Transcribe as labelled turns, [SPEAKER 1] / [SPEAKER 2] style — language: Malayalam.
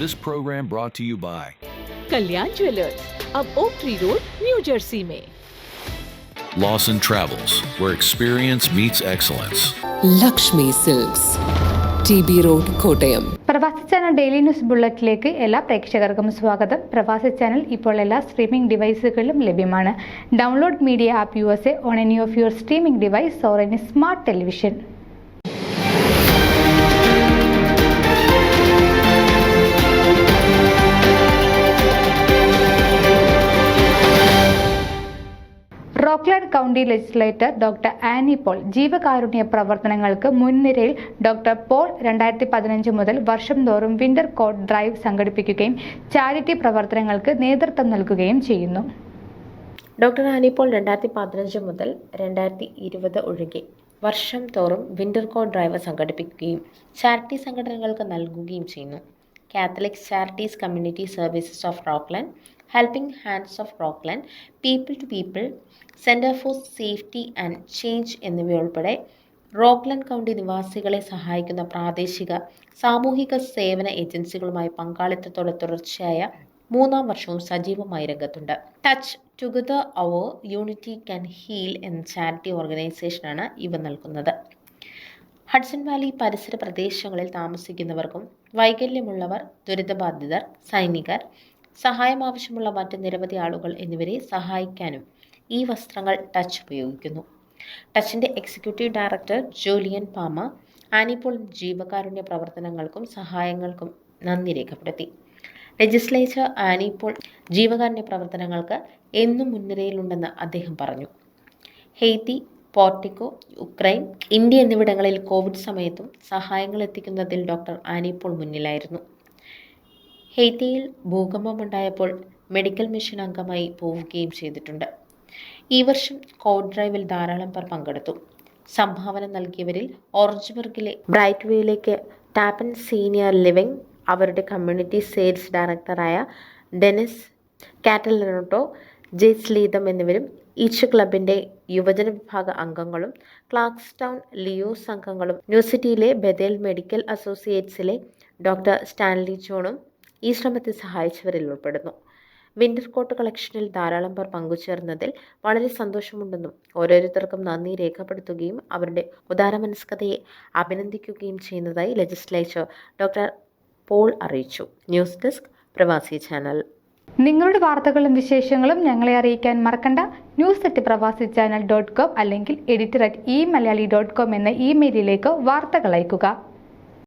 [SPEAKER 1] This program brought to you by
[SPEAKER 2] Kalyan Jewellers, अब Oak Tree Road, New Jersey में।
[SPEAKER 1] Lawson Travels, where experience meets excellence.
[SPEAKER 3] Lakshmi Silks, TB Road, Kottayam.
[SPEAKER 4] Pravasi Channel daily news ബുള്ളറ്റിലേക്ക് എല്ലാ പ്രേക്ഷകർക്കും സ്വാഗതം. പ്രവാസി ചാനൽ ഇപ്പോൾ എല്ലാ സ്ട്രീമിംഗ് ഡിവൈസുകളിലും ലഭ്യമാണ്. Download media app USA on any of your streaming device or any smart television. Rockland County legislator doctor Annie Paul ജീവകാരുണ്യ പ്രവർത്തനങ്ങൾക്ക് മുൻനിരയിൽ. ഡോക്ടർ പോൾ 2015 മുതൽ വർഷം തോറും വിന്റർ കോട്ട് ഡ്രൈവ് സംഘടിപ്പിക്കുകയും ചാരിറ്റി പ്രവർത്തനങ്ങൾക്ക് നേതൃത്വം നൽകുകയും ചെയ്യുന്നു.
[SPEAKER 5] ഡോക്ടർ ആനി പോൾ 2015 മുതൽ 2020 ഒഴികെ വർഷം തോറും വിന്റർ കോട്ട് ഡ്രൈവ് സംഘടിപ്പിക്കുകയും ചാരിറ്റി സംഘടനകൾക്ക് നൽകുകയും ചെയ്യുന്നു. Catholic Charities Community Services of Rockland, Helping Hands of Rockland, People to People, Center for Safety and Change എന്നിവയുൾപ്പെടെ റോക്ക്ലാൻഡ് കൗണ്ടി നിവാസികളെ സഹായിക്കുന്ന പ്രാദേശിക സാമൂഹിക സേവന ഏജൻസികളുമായി പങ്കാളിത്തത്തോടെ തുടർച്ചയായ 3-ാം വർഷവും സജീവമായി രംഗത്തുണ്ട്. Touch Together Our Unity Can Heal എന്ന ചാരിറ്റി ഓർഗനൈസേഷനാണ് ഇവ നൽകുന്നത്. ഹഡ്സൺ വാലി പരിസര പ്രദേശങ്ങളിൽ താമസിക്കുന്നവർക്കും വൈകല്യമുള്ളവർ, ദുരിതബാധിതർ, സൈനികർ, സഹായം ആവശ്യമുള്ള മറ്റ് നിരവധി ആളുകൾ എന്നിവരെ സഹായിക്കാനും ഈ വസ്ത്രങ്ങൾ ടച്ച് ഉപയോഗിക്കുന്നു. ടച്ചിൻ്റെ എക്സിക്യൂട്ടീവ് ഡയറക്ടർ ജൂലിയൻ പാമ ആനി പോൾ ജീവകാരുണ്യ പ്രവർത്തനങ്ങൾക്കും സഹായങ്ങൾക്കും നന്ദി രേഖപ്പെടുത്തി. ലെജിസ്ലേച്ചർ ആനി പോൾ ജീവകാരുണ്യ പ്രവർത്തനങ്ങൾക്ക് എന്നും മുൻനിരയിലുണ്ടെന്ന് അദ്ദേഹം പറഞ്ഞു. ഹെയ്ത്തി, പോർട്ടിക്കോ, യുക്രൈൻ, ഇന്ത്യ എന്നിവിടങ്ങളിൽ കോവിഡ് സമയത്തും സഹായങ്ങൾ എത്തിക്കുന്നതിൽ ഡോക്ടർ ആനി പോൾ മുന്നിലായിരുന്നു. ഹെയ്ത്തിയിൽ ഭൂകമ്പമുണ്ടായപ്പോൾ മെഡിക്കൽ മിഷൻ അംഗമായി പോവുകയും ചെയ്തിട്ടുണ്ട്. ഈ വർഷം കോഡ് ഡ്രൈവിൽ ധാരാളം പേർ പങ്കെടുത്തു. സംഭാവന നൽകിയവരിൽ ഓറഞ്ചുബർഗിലെ ബ്രൈറ്റ്വേയിലേക്ക് ടാപ്പൻ സീനിയർ ലിവിംഗ്, അവരുടെ കമ്മ്യൂണിറ്റി സെയിൽസ് ഡയറക്ടറായ ഡെനിസ് കാറ്റലനോട്ടോ, ജെയ്സ് ലീതം എന്നിവരും ഈച്ച് ക്ലബിൻ്റെ യുവജന വിഭാഗ അംഗങ്ങളും ക്ലാർക്സ്റ്റൗൺ ലിയോസ് അംഗങ്ങളും ന്യൂസിറ്റിയിലെ ബെതേൽ മെഡിക്കൽ അസോസിയേറ്റ്സിലെ ഡോക്ടർ സ്റ്റാൻലി ജോണും ഈ ശ്രമത്തെ സഹായിച്ചവരിൽ ഉൾപ്പെടുന്നു. വിന്റർ കോട്ട് കളക്ഷനിൽ ധാരാളം പേർ പങ്കുചേർന്നതിൽ വളരെ സന്തോഷമുണ്ടെന്നും ഓരോരുത്തർക്കും നന്ദി രേഖപ്പെടുത്തുകയും അവരുടെ ഉദാരമനസ്കതയെ അഭിനന്ദിക്കുകയും ചെയ്യുന്നതായി ലെജിസ്ലേച്ചർ ഡോക്ടർ പോൾ അറിയിച്ചു. ന്യൂസ് ഡെസ്ക്, പ്രവാസി ചാനൽ.
[SPEAKER 4] നിങ്ങളുടെ വാർത്തകളും വിശേഷങ്ങളും ഞങ്ങളെ അറിയിക്കാൻ മറക്കണ്ട. news@pravasichannel.com അല്ലെങ്കിൽ editor@eMalayali.com എന്ന ഇമെയിലിലേക്ക് വാർത്തകൾ അയയ്ക്കുക.